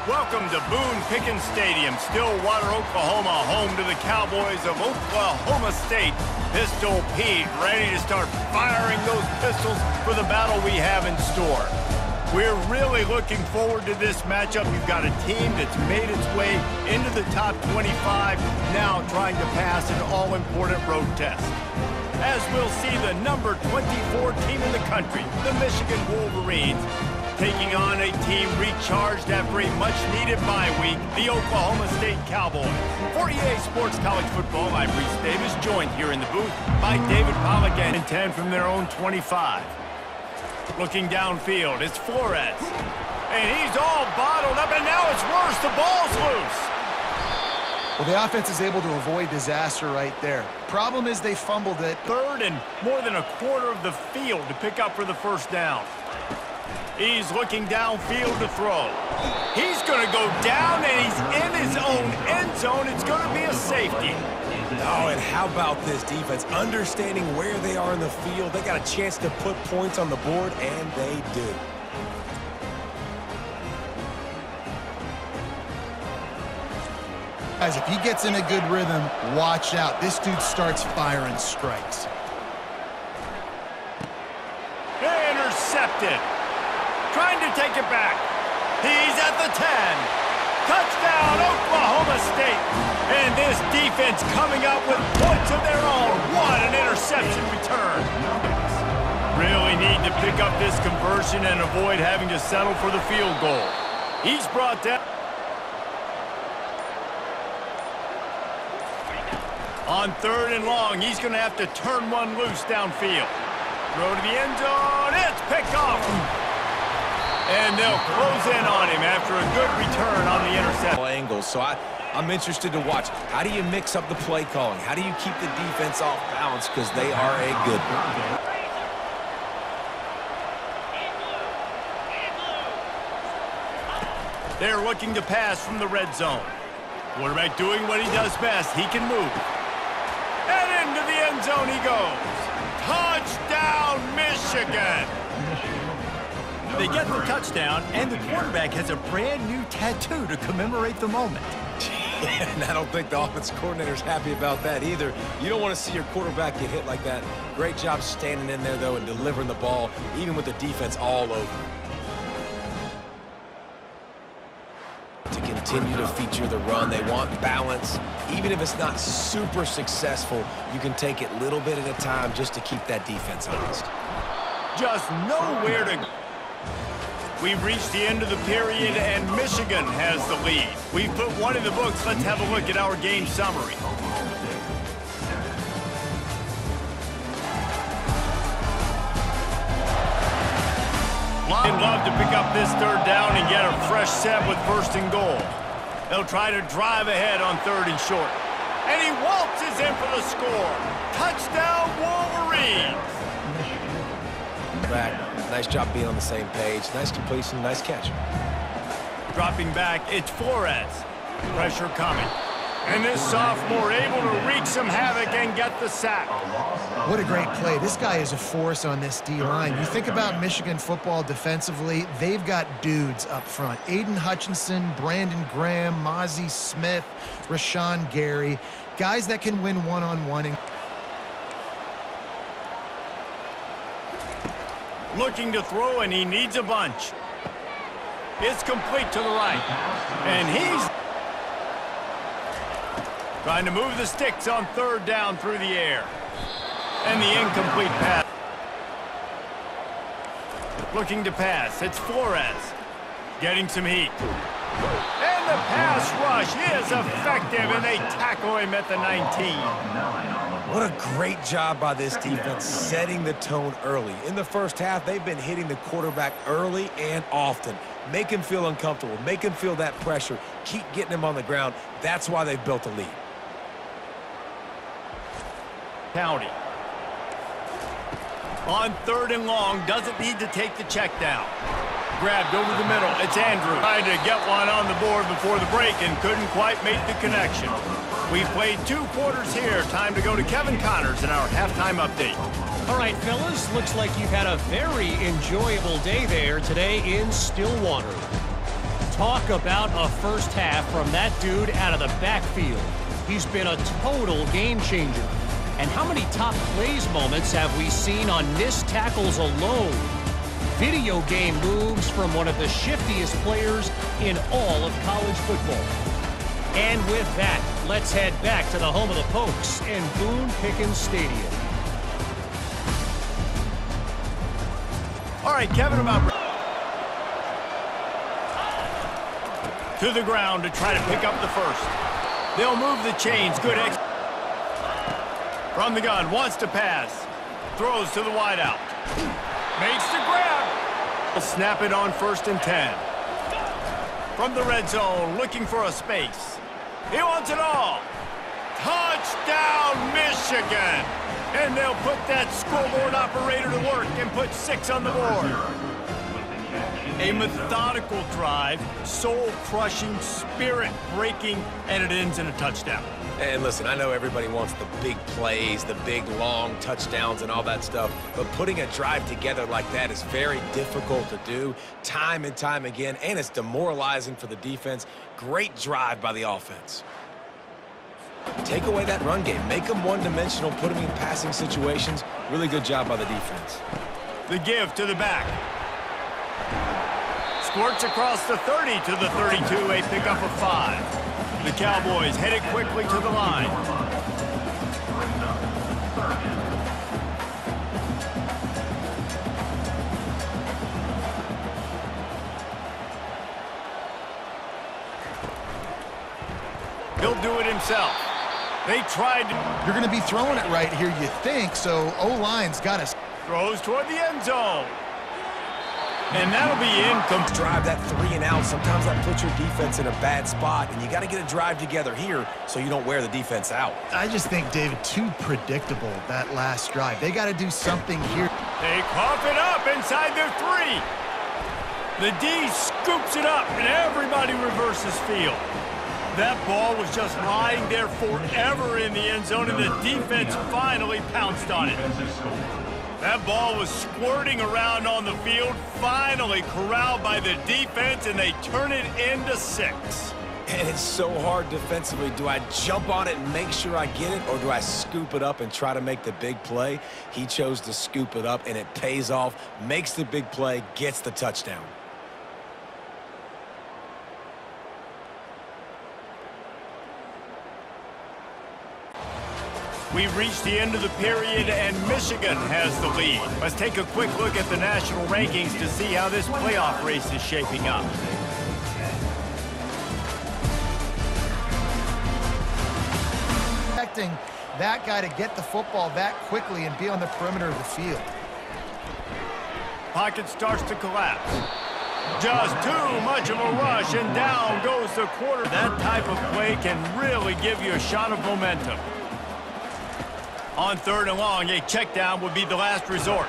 Welcome to Boone Pickens Stadium, Stillwater, Oklahoma, home to the Cowboys of Oklahoma State. Pistol Pete ready to start firing those pistols for the battle we have in store. We're really looking forward to this matchup. You've got a team that's made its way into the top 25, now trying to pass an all-important road test. As we'll see the number 24 team in the country, the Michigan Wolverines, taking on a team recharged after a much-needed bye week, the Oklahoma State Cowboys. For EA Sports College Football, I'm Reese Davis, joined here in the booth by David Pollock and 10 from their own 25. Looking downfield, it's Flores. And he's all bottled up, and now it's worse. The ball's loose. Well, the offense is able to avoid disaster right there. Problem is they fumbled it. Third and more than a quarter of the field to pick up for the first down. He's looking downfield to throw. He's going to go down, and he's in his own end zone. It's going to be a safety. Oh, and how about this defense? Understanding where they are in the field. They got a chance to put points on the board, and they do. Guys, if he gets in a good rhythm, watch out. This dude starts firing strikes. Intercepted. Trying to take it back. He's at the 10. Touchdown, Oklahoma State. And this defense coming up with points of their own. What an interception return. Really need to pick up this conversion and avoid having to settle for the field goal. He's brought down. On third and long, he's going to have to turn one loose downfield. Throw to the end zone. It's picked off. And they'll close in on him after a good return on the interception. Angles. So I'm interested to watch. How do you mix up the play calling? How do you keep the defense off balance? Because they are a good one. They're looking to pass from the red zone. Quarterback doing what he does best. He can move. And into the end zone he goes. Touchdown, Michigan! They get the touchdown, and the quarterback has a brand new tattoo to commemorate the moment. And I don't think the offense coordinator's happy about that either. You don't want to see your quarterback get hit like that. Great job standing in there, though, and delivering the ball, even with the defense all over. To continue to feature the run, they want balance. Even if it's not super successful, you can take it little bit at a time just to keep that defense honest. Just nowhere to go. We've reached the end of the period, and Michigan has the lead. We've put one in the books. Let's have a look at our game summary. They'd love to pick up this third down and get a fresh set with first and goal. They'll try to drive ahead on third and short. And he waltzes in for the score. Touchdown, Wolverines! Back. Nice job being on the same page. Nice completion, nice catch. Dropping back, it's Flores. Pressure coming. And this sophomore able to wreak some havoc and get the sack. What a great play. This guy is a force on this D-line. You think about Michigan football defensively, they've got dudes up front. Aiden Hutchinson, Brandon Graham, Mozzie Smith, Rashawn Gary. Guys that can win one-on-one. Looking to throw, and he needs a bunch. It's complete to the right. And he's trying to move the sticks on third down through the air. And the incomplete pass. Looking to pass. It's Flores. Getting some heat. And the pass rush is effective, and they tackle him at the 19. What a great job by this defense setting the tone early. In the first half, they've been hitting the quarterback early and often. Make him feel uncomfortable. Make him feel that pressure. Keep getting him on the ground. That's why they've built a lead. County. On third and long, doesn't need to take the check down. Grabbed over the middle. It's Andrew. Trying to get one on the board before the break and couldn't quite make the connection. We've played 2 quarters here. Time to go to Kevin Connors in our halftime update. All right, fellas, looks like you've had a very enjoyable day there today in Stillwater. Talk about a first half from that dude out of the backfield. He's been a total game changer. And how many top plays moments have we seen on missed tackles alone? Video game moves from one of the shiftiest players in all of college football. And with that, let's head back to the home of the Pokes in Boone Pickens Stadium. All right, Kevin, about to the ground to try to pick up the first. They'll move the chains. Good from the gun, wants to pass. Throws to the wideout. Makes the grab. Snap it on 1st and 10. From the red zone, looking for a space. He wants it all. Touchdown, Michigan! And they'll put that scoreboard operator to work and put 6 on the board. A methodical drive, soul-crushing, spirit-breaking, and it ends in a touchdown. And listen, I know everybody wants the big plays, the big, long touchdowns and all that stuff, but putting a drive together like that is very difficult to do time and time again, and it's demoralizing for the defense. Great drive by the offense. Take away that run game. Make them one-dimensional, put them in passing situations. Really good job by the defense. The give to the back. Squirts across the 30 to the 32, a pickup of 5. The Cowboys headed quickly to the line. He'll do it himself. They tried to... You're going to be throwing it right here, you think, so O-line's got us. Throws toward the end zone. And that'll be incomplete. Drive that 3 and out. Sometimes that puts your defense in a bad spot, and you got to get a drive together here so you don't wear the defense out. I just think, David, too predictable, that last drive. They got to do something here. They cough it up inside their 3. The D scoops it up, and everybody reverses field. That ball was just lying there forever in the end zone, and the defense finally pounced on it. That ball was squirting around on the field, finally corralled by the defense, and they turn it into 6. And it's so hard defensively. Do I jump on it and make sure I get it, or do I scoop it up and try to make the big play? He chose to scoop it up, and it pays off, makes the big play, gets the touchdown. We've reached the end of the period, and Michigan has the lead. Let's take a quick look at the national rankings to see how this playoff race is shaping up. Expecting that guy to get the football that quickly and be on the perimeter of the field. Pocket starts to collapse. Just too much of a rush, and down goes the quarter. That type of play can really give you a shot of momentum. On 3rd and long, a check down would be the last resort.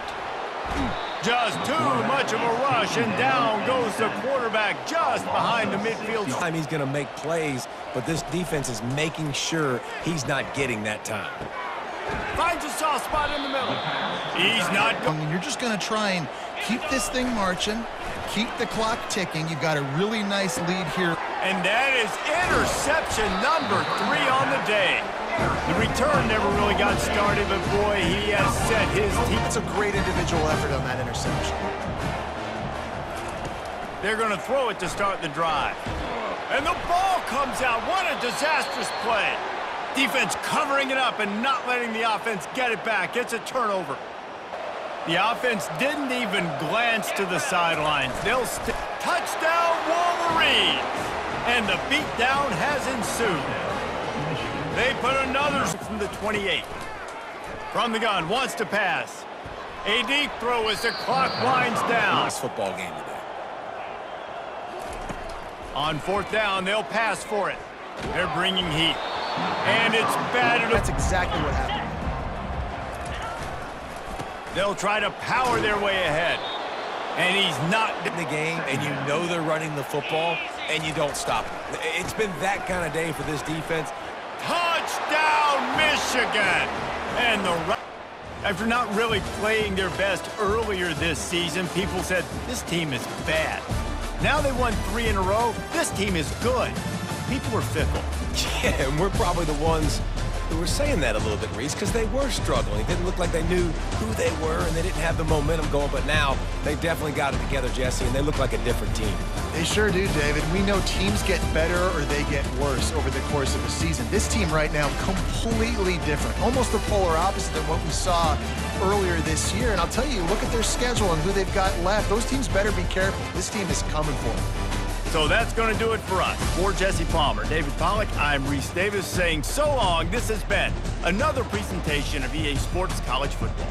Just too much of a rush, and down goes the quarterback just behind the midfield. Time he's going to make plays, but this defense is making sure he's not getting that time. Finds a soft spot in the middle. He's not going. You're just going to try and keep this thing marching, keep the clock ticking. You've got a really nice lead here. And that is interception number 3 on the day. The return never really got started, but boy, he has set his team. That's a great individual effort on that interception. They're going to throw it to start the drive. And the ball comes out. What a disastrous play. Defense covering it up and not letting the offense get it back. It's a turnover. The offense didn't even glance to the sidelines. They'll touchdown Wolverines. And the beatdown has ensued. They put another from the 28. From the gun, wants to pass. A deep throw as the clock winds down. Nice football game today. On 4th down, they'll pass for it. They're bringing heat. And it's battered. That's exactly what happened. They'll try to power their way ahead. And he's not in the game, and you know they're running the football, and you don't stop it. It's been that kind of day for this defense. Touchdown, Michigan! And after not really playing their best earlier this season, people said, this team is bad. Now they won 3 in a row. This team is good. People are fickle. Yeah, and we're probably the ones who were saying that a little bit, Reese, because they were struggling. It didn't look like they knew who they were, and they didn't have the momentum going. But now they've definitely got it together, Jesse, and they look like a different team. They sure do, David. We know teams get better or they get worse over the course of a season. This team right now, completely different. Almost the polar opposite than what we saw earlier this year. And I'll tell you, look at their schedule and who they've got left. Those teams better be careful. This team is coming for them. So that's going to do it for us. For Jesse Palmer, David Pollack, I'm Reese Davis saying so long. This has been another presentation of EA Sports College Football.